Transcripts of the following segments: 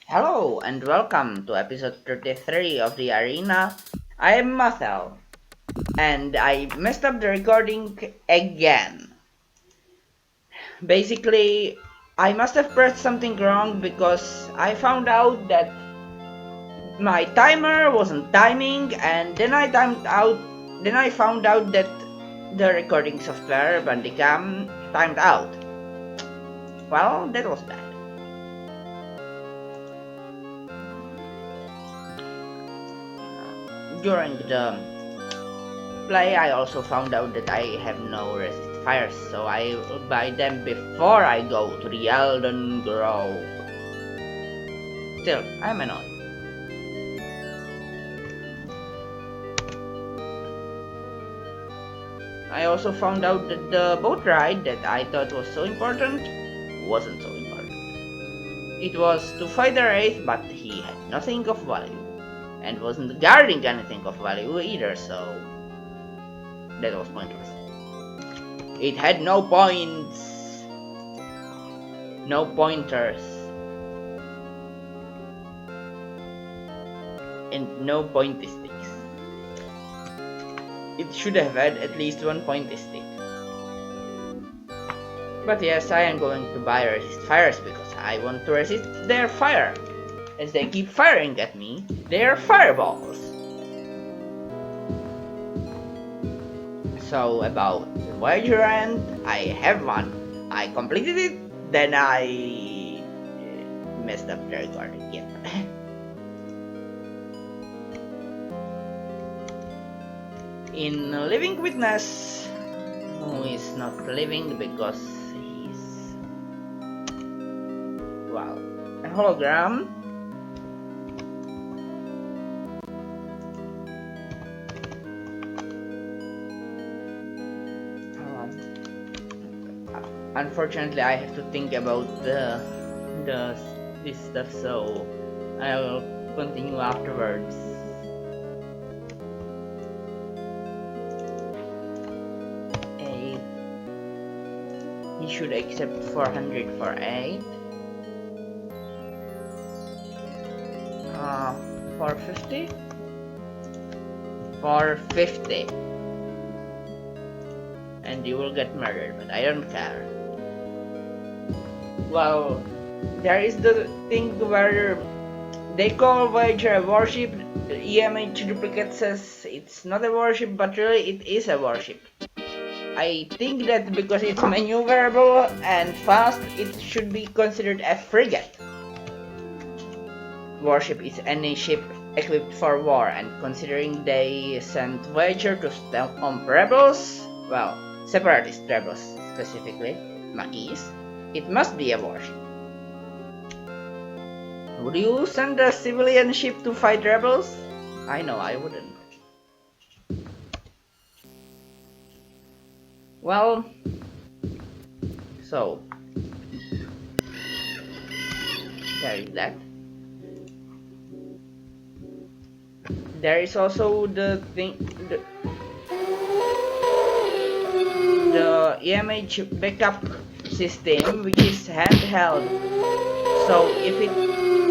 Hello and welcome to episode 33 of the arena. I am Mathel and I messed up the recording again. Basically, I must have pressed something wrong because I found out that my timer wasn't timing and then I found out that the recording software Bandicam timed out. Well, that was bad. During the play, I also found out that I have no resist fires, so I will buy them before I go to the Elden Grove. Still, I'm annoyed. I also found out that the boat ride that I thought was so important wasn't so important. It was to fight the Wraith, but he had nothing of value, and wasn't guarding anything of value either, so that was pointless. It had no points, no pointers, and no pointy sticks. It should have had at least one pointy stick. But yes, I am going to buy resist fires because I want to resist their fire. As they keep firing at me, they are fireballs. So about the Voyager end, I have one. I completed it, then I messed up the recording. Yeah. In Living Witness, who is not living because he's, well, a hologram. Unfortunately, I have to think about this stuff, so I will continue afterwards. He should accept 400 for 8. 450? 450. And you will get murdered, but I don't care. Well, there is the thing where they call Voyager a warship. The EMH duplicate says it's not a warship, but really it is a warship. I think that because it's maneuverable and fast, it should be considered a frigate. Warship is any ship equipped for war, and considering they sent Voyager to stomp rebels, well, separatist rebels specifically, Maquis, it must be a warship. Would you send a civilian ship to fight rebels? I know I wouldn't. Well, so there is that. There is also the thing, the EMH backup system, which is handheld. So if it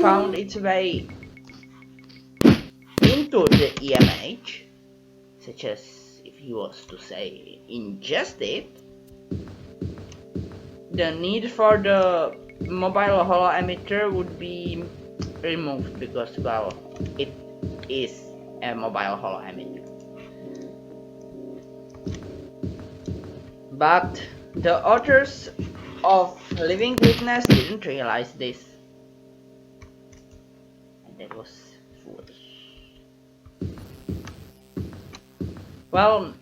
found its way into the EMH, such as if he was to say ingest it, the need for the mobile holo emitter would be removed because, well, it is a mobile holo emitter. But the authors of Living Witness didn't realize this, and that was foolish. Well,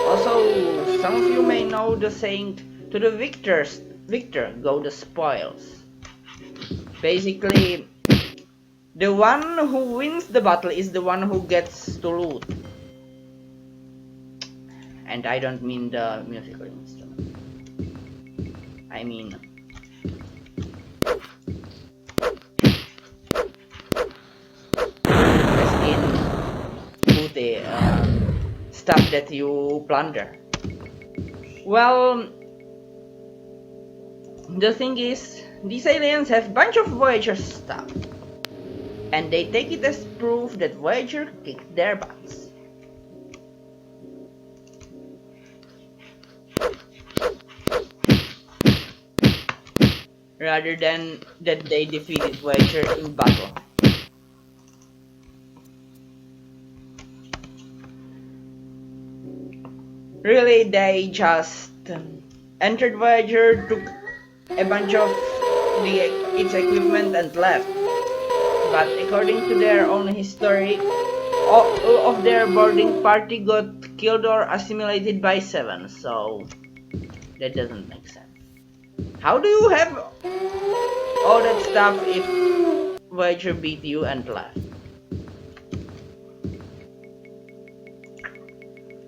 also some of you may know the saying, to the victor go the spoils. Basically, the one who wins the battle is the one who gets to loot. And I don't mean the musical instrument. I mean as in booty, stuff that you plunder. Well, the thing is, these aliens have a bunch of Voyager stuff, and they take it as proof that Voyager kicked their butts. Rather than that they defeated Voyager in battle. Really, they just entered Voyager, took a bunch of its equipment and left. But according to their own history, all of their boarding party got killed or assimilated by Seven, so that doesn't make sense. How do you have all that stuff if Voyager beat you and left?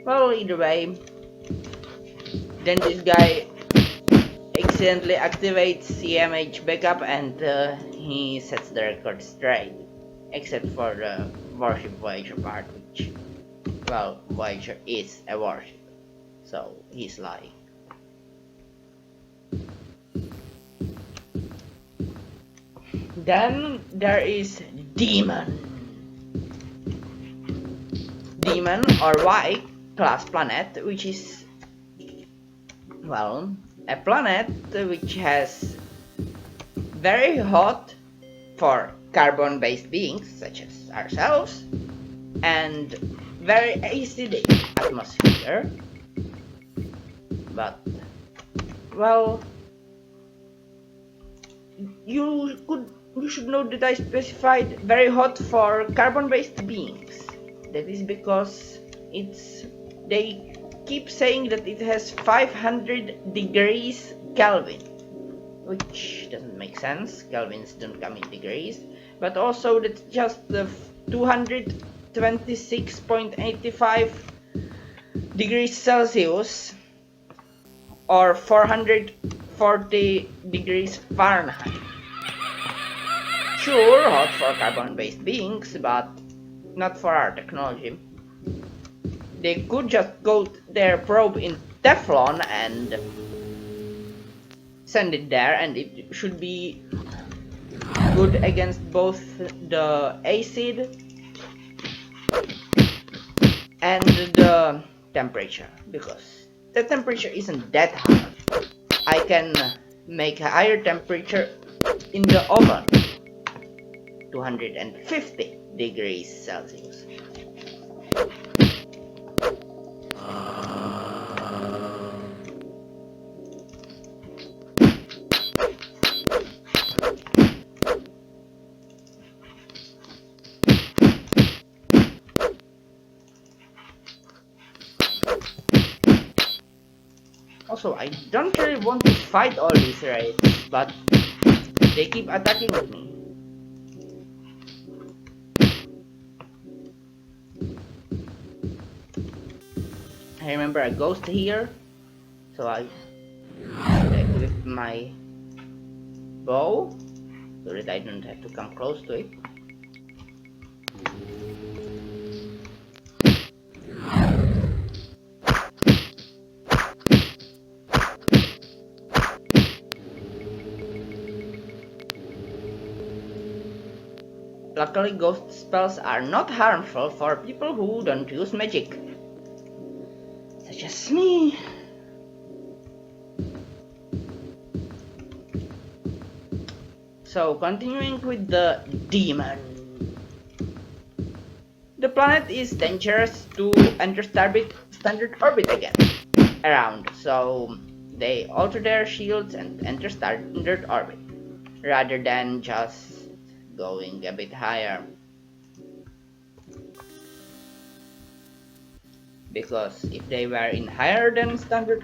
Well, either way, then this guy accidentally activates CMH backup and he sets the record straight. Except for the warship Voyager part, which, well, Voyager is a warship, so he's lying. Then there is Demon. Demon, or Y class planet, which is, well, a planet which has very hot for carbon-based beings such as ourselves and very acidic atmosphere, but, well, you should know that I specified very hot for carbon-based beings. That is because they keep saying that it has 500 degrees Kelvin, which doesn't make sense. Kelvins don't come in degrees, but also that's just the 226.85 degrees Celsius or 440 degrees Fahrenheit. Sure, hot for carbon-based beings, but not for our technology. They could just coat their probe in Teflon and send it there, and it should be good against both the acid and the temperature, because the temperature isn't that high. I can make a higher temperature in the oven, 250 degrees Celsius. Also, I don't really want to fight all these raids, but they keep attacking me. I remember a ghost here, so I equip my bow so that I don't have to come close to it. Luckily, ghost spells are not harmful for people who don't use magic, such as me. So, continuing with the Demon. The planet is dangerous to enter standard orbit again, around, so they alter their shields and enter standard orbit, rather than just going a bit higher. Because if they were in higher than standard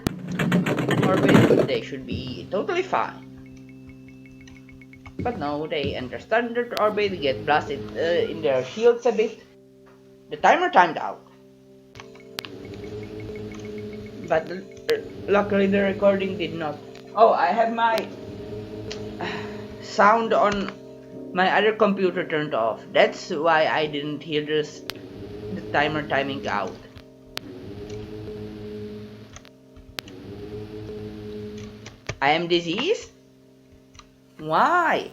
orbit, they should be totally fine. But no, they enter standard orbit, get blasted in their shields a bit. The timer timed out. But luckily the recording did not. Oh, I have my sound on my other computer turned off. That's why I didn't hear the timer timing out. I am diseased? Why?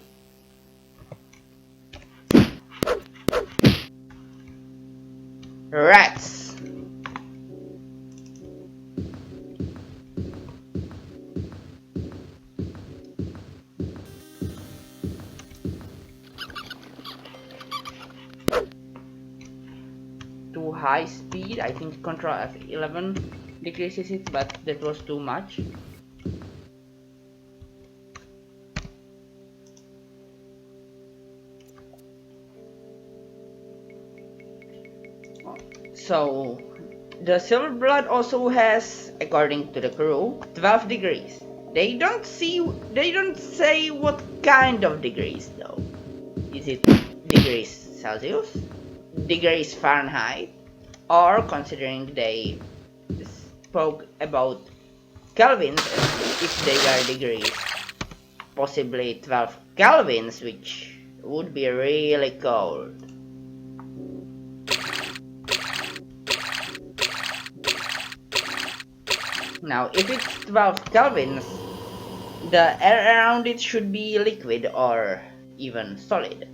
Rats. Too high speed. I think control F11 decreases it, but that was too much. So, the silver blood also has, according to the crew, 12 degrees. They don't say what kind of degrees though. Is it degrees Celsius? Degrees Fahrenheit? Or considering they spoke about Kelvins if they were degrees, possibly 12 Kelvins, which would be really cold. Now, if it's 12 kelvins, the air around it should be liquid or even solid,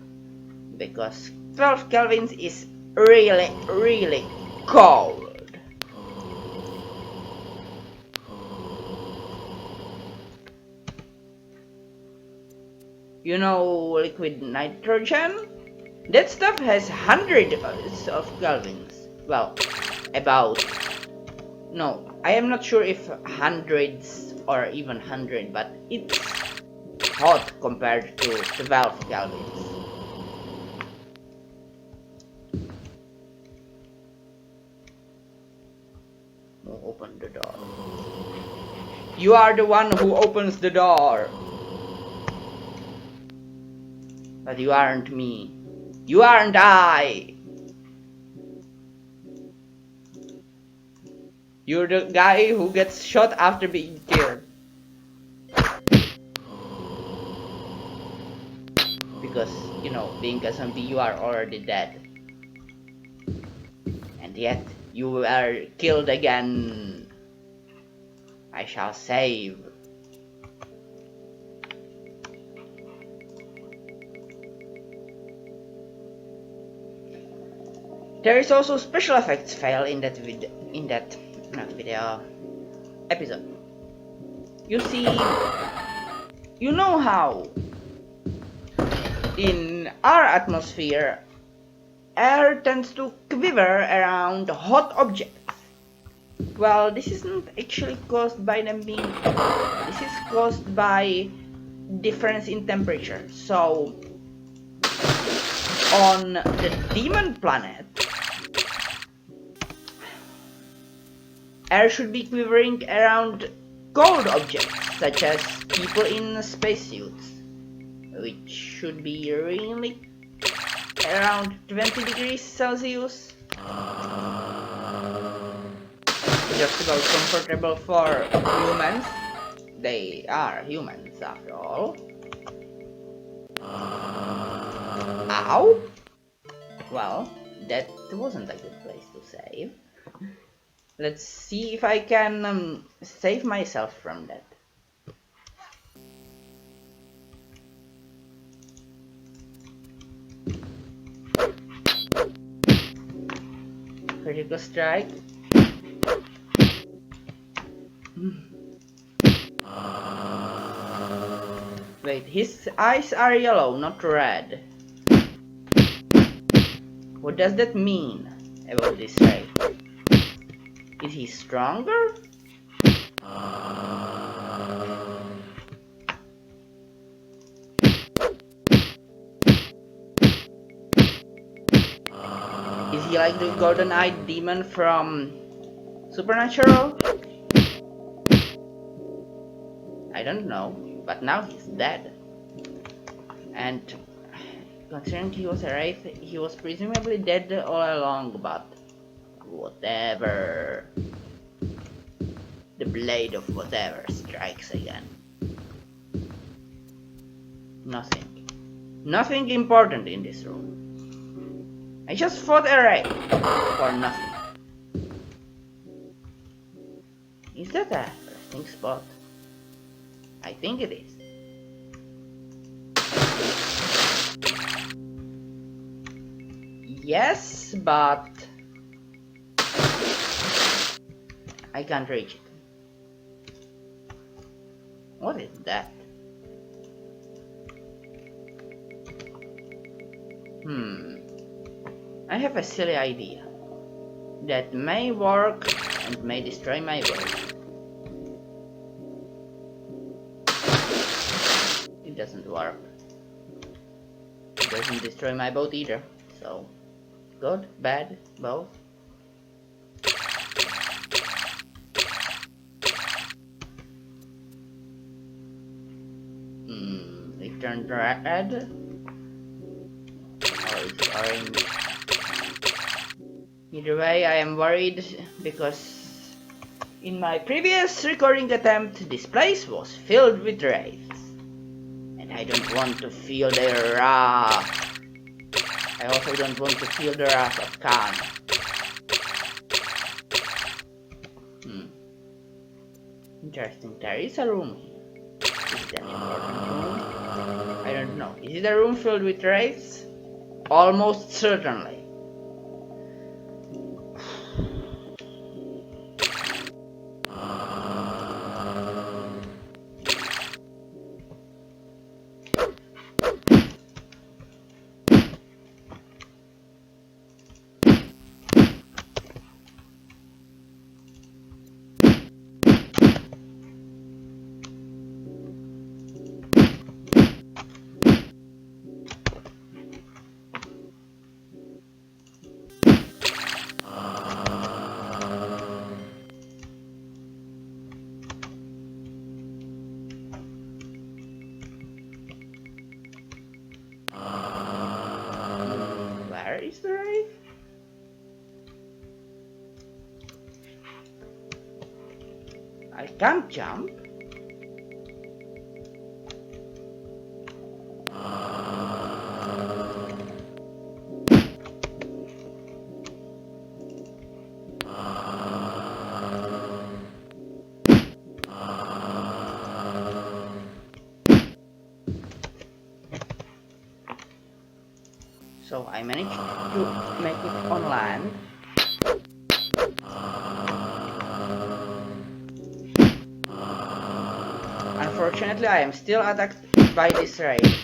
because 12 kelvins is really cold. You know liquid nitrogen? That stuff has hundreds of kelvins. Well, about. No, I am not sure if hundreds or even 100, but it's hot compared to 12 kelvins. Who opened the door? You are the one who opens the door. But you aren't me. You aren't I. You're the guy who gets shot after being killed. Because, you know, being a zombie, you are already dead. And yet, you are killed again. I shall save. There is also special effects fail in that episode. You see, you know how in our atmosphere air tends to quiver around hot objects. Well, this isn't actually caused by them being hot. This is caused by difference in temperature. So on the demon planet, air should be quivering around cold objects, such as people in spacesuits, which should be really around 20 degrees Celsius. Just about comfortable for humans. They are humans after all. Ow! Well, that wasn't a good place to save. Let's see if I can save myself from that. Critical strike. Wait, his eyes are yellow, not red. What does that mean about this ray? Is he stronger? Is he like the golden-eyed demon from Supernatural? I don't know, but now he's dead. And considering he was a wraith, he was presumably dead all along, but whatever. The blade of whatever strikes again. Nothing. Nothing important in this room. I just fought a wraith for nothing. Is that a resting spot? I think it is. Yes, but I can't reach it. What is that? I have a silly idea that may work and may destroy my boat. It doesn't work. It doesn't destroy my boat either. So, good, bad, both. It turned red. Or it's orange. Either way, I am worried because in my previous recording attempt, this place was filled with wraiths. And I don't want to feel their wrath. I also don't want to feel the wrath of Khan. Interesting, there is a room here. Is it an important room? I don't know. Is it a room filled with wraiths? Almost certainly. Where is the wraith? I can't jump. So I managed to make it on land. Unfortunately, I am still attacked by this wraith.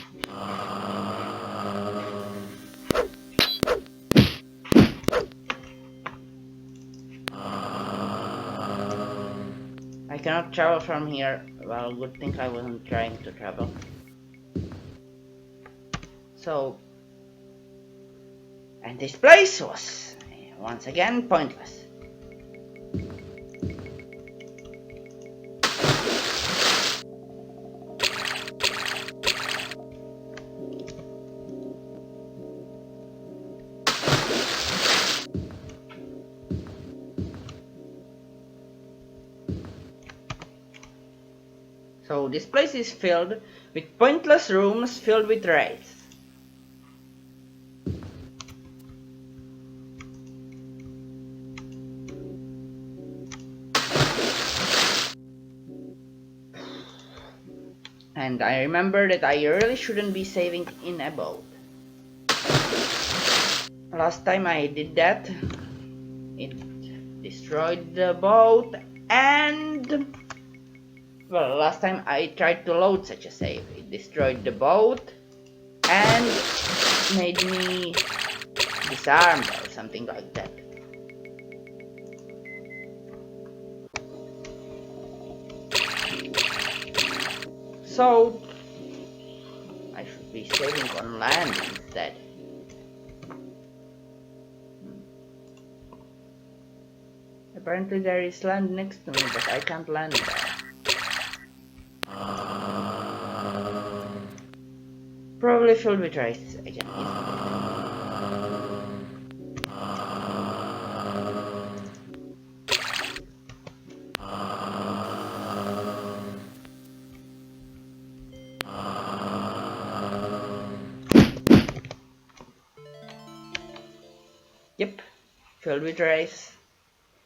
I cannot travel from here. Well, good thing I wasn't trying to travel. So, and this place was once again pointless. So this place is filled with pointless rooms filled with wraiths. And I remember that I really shouldn't be saving in a boat. Last time I did that, it destroyed the boat, and well, last time I tried to load such a save, it destroyed the boat and made me disarmed or something like that. So I should be saving on land instead. Apparently there is land next to me, but I can't land there. Probably filled with wraiths again, isn't it? Yep, filled with wraiths.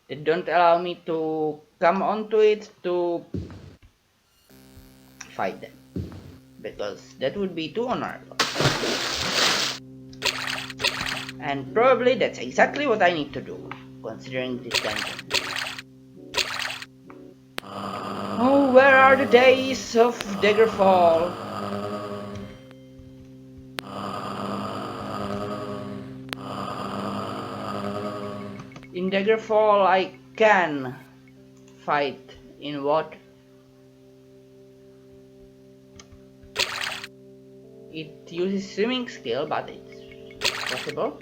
They don't allow me to come onto it to fight them, because that would be too honorable. And probably that's exactly what I need to do, considering this dungeon. Oh, where are the days of Daggerfall? In Daggerfall, I can fight in water. It uses swimming skill, but it's possible.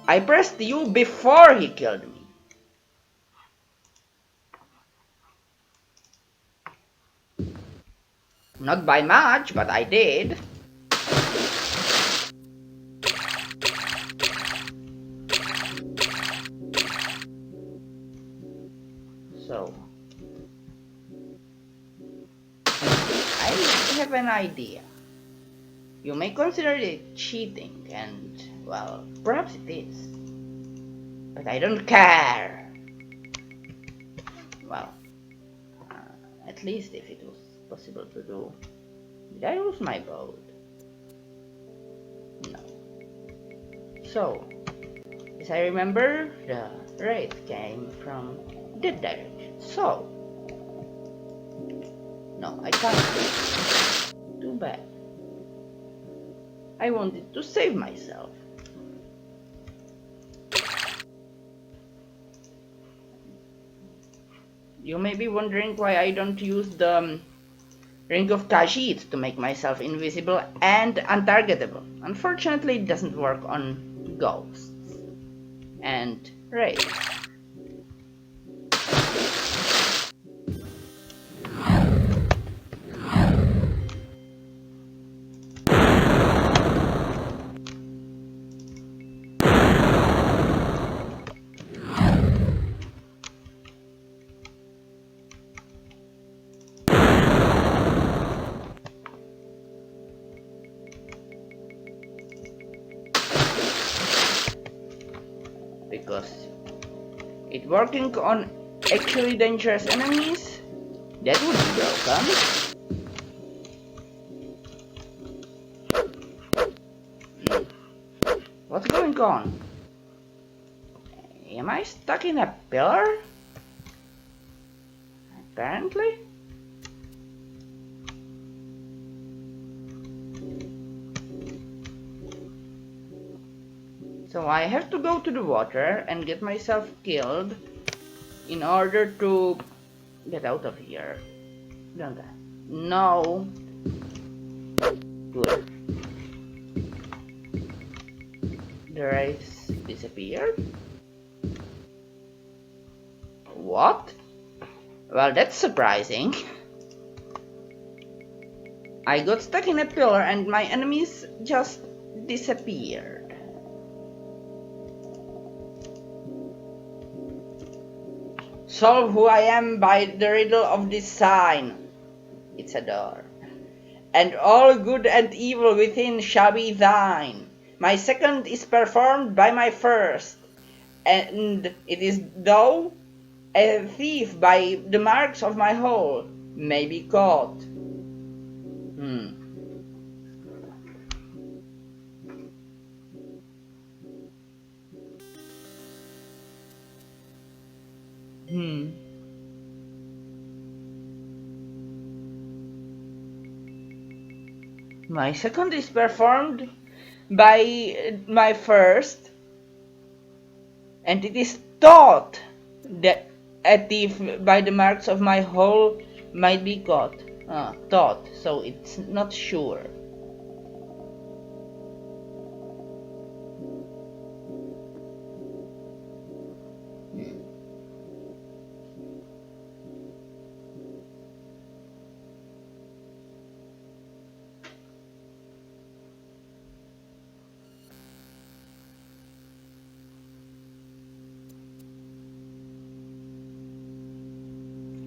I pressed U before he killed me. Not by much, but I did. So, I have an idea. You may consider it cheating, and, well, perhaps it is. But I don't care. Well, at least if it was possible to do. Did I lose my boat? No. So, as I remember, the raid came from that direction. So, no, I can't. Too bad. I wanted to save myself. You may be wondering why I don't use the Ring of Khajiit to make myself invisible and untargetable. Unfortunately, it doesn't work on ghosts and raids. Because it working on actually dangerous enemies, that would be broken. What's going on? Am I stuck in a pillar? Apparently. So I have to go to the water and get myself killed in order to get out of here. Don't I? No. Good. The race disappeared? What? Well, that's surprising. I got stuck in a pillar and my enemies just disappeared. Solve who I am by the riddle of this sign. It's a door. And all good and evil within shall be thine. My second is performed by my first, and it is thou, a thief by the marks of my hole, may be caught. My second is performed by my first, and it is thought that a thief by the marks of my hole might be caught. Thought, so it's not sure.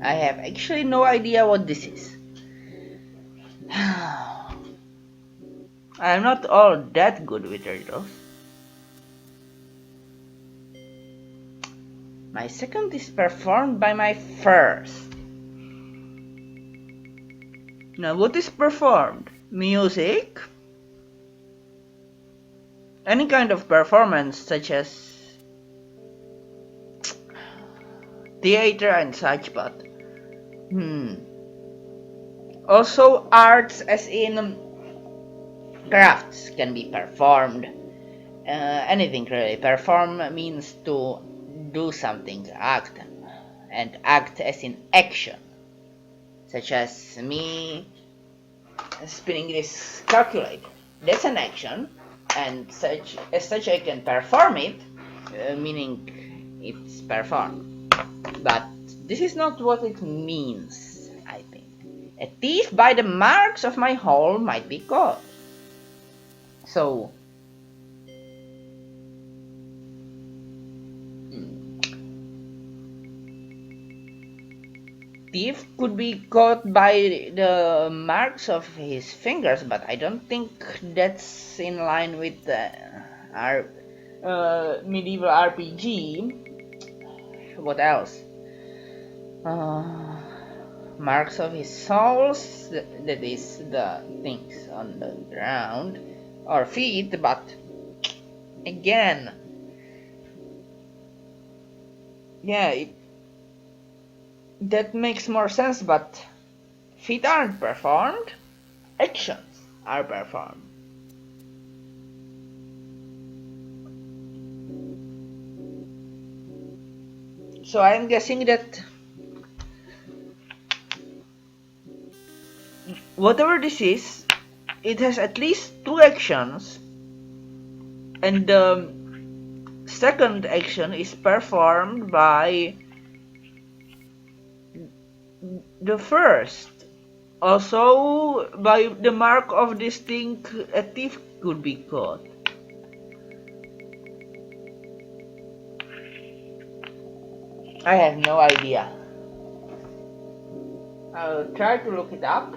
I have actually no idea what this is. I'm not all that good with riddles. My second is performed by my first. Now, what is performed? Music? Any kind of performance, such as theater and such, but also arts, as in crafts, can be performed. Anything really. Perform means to do something, act, and act as in action, such as me spinning this calculator. That's an action, and as such I can perform it, meaning it's performed. But this is not what it means, I think. A thief by the marks of my hole might be caught. So, thief could be caught by the marks of his fingers, but I don't think that's in line with our medieval RPG. What else? Marks of his soles, that is the things on the ground, or feet, but again, yeah, that makes more sense, but feet aren't performed, actions are performed. So I'm guessing that whatever this is, it has at least two actions, and the second action is performed by the first. Also, by the mark of this thing, a thief could be caught. I have no idea. I'll try to look it up,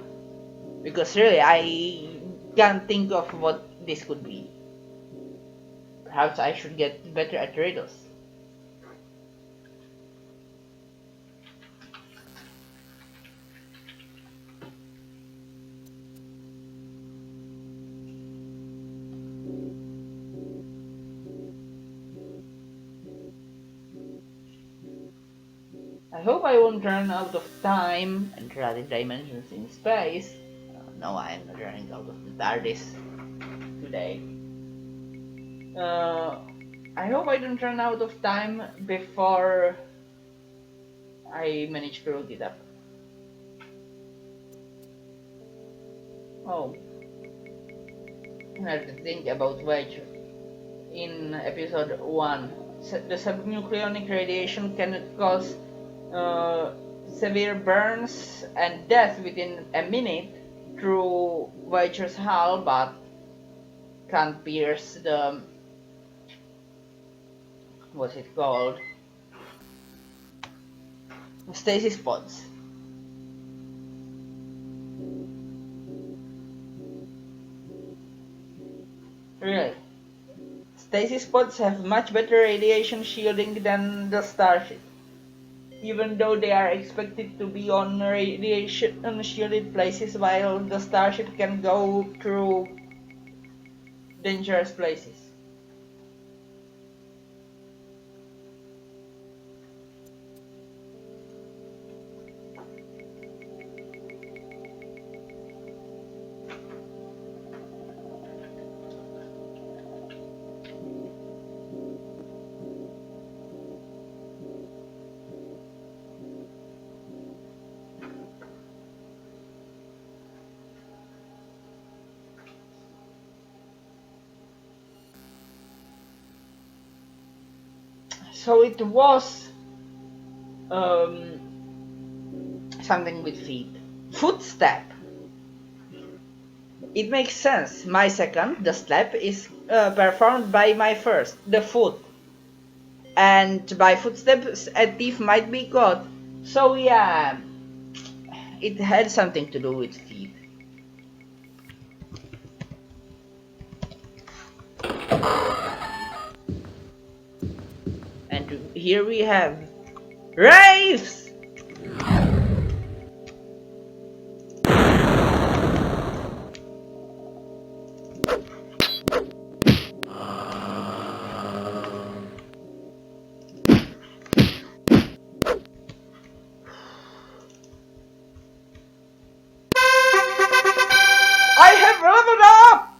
because really I can't think of what this could be. Perhaps I should get better at riddles. I hope I won't run out of time and creative dimensions in space. No, I'm not running out of the TARDIS today. I hope I don't run out of time before I manage to look it up. Oh, I have to think about which. In episode 1, the subnucleonic radiation can cause severe burns and death within a minute through Voyager's hull, but can't pierce the, what's it called, stasis pods. Really, stasis pods have much better radiation shielding than the Starship, even though they are expected to be on radiation shielded places, while the Starship can go through dangerous places. So it was something with feet. Footstep. It makes sense. My second, the step, is performed by my first, the foot. And by footsteps, a thief might be caught. So yeah, it had something to do with feet. here we have Wraiths! I have leveled up!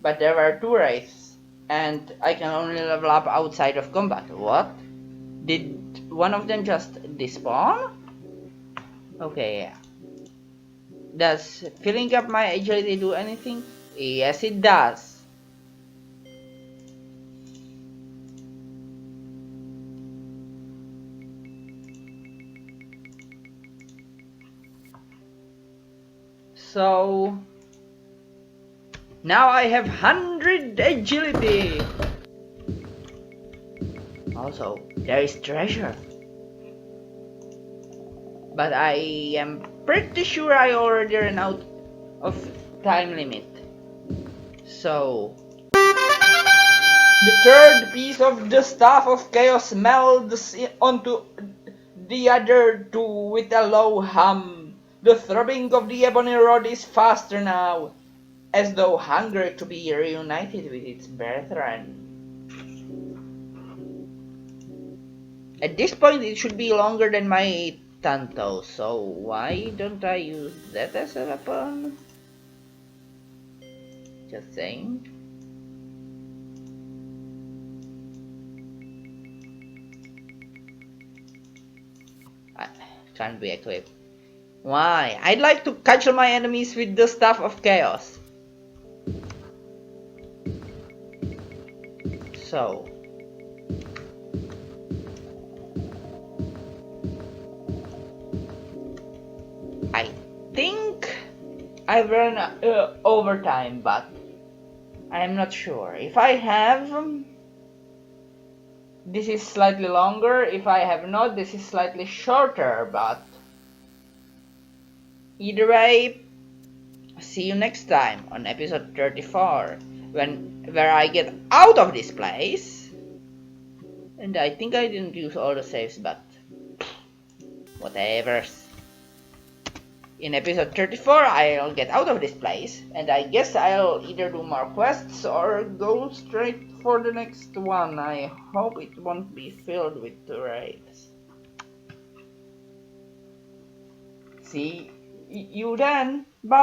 But there were 2 Wraiths, and I can only level up outside of combat. What? Did one of them just despawn? Okay, yeah. Does filling up my agility do anything? Yes, it does. So now I have 100 agility. Also, there is treasure. But I am pretty sure I already ran out of time limit. So the third piece of the Staff of Chaos melds onto the other 2 with a low hum. The throbbing of the ebony rod is faster now, as though hungry to be reunited with its brethren. At this point it should be longer than my Tanto, so why don't I use that as a weapon? Just saying. Can't be equipped. Why? I'd like to catch my enemies with the Staff of Chaos. So I think I've run overtime, but I'm not sure. If I have, this is slightly longer. If I have not, this is slightly shorter, but either way, see you next time on episode 34, where I get out of this place. And I think I didn't use all the saves, but whatever. In episode 34, I'll get out of this place, and I guess I'll either do more quests or go straight for the next one. I hope it won't be filled with raids. See you then. Bye.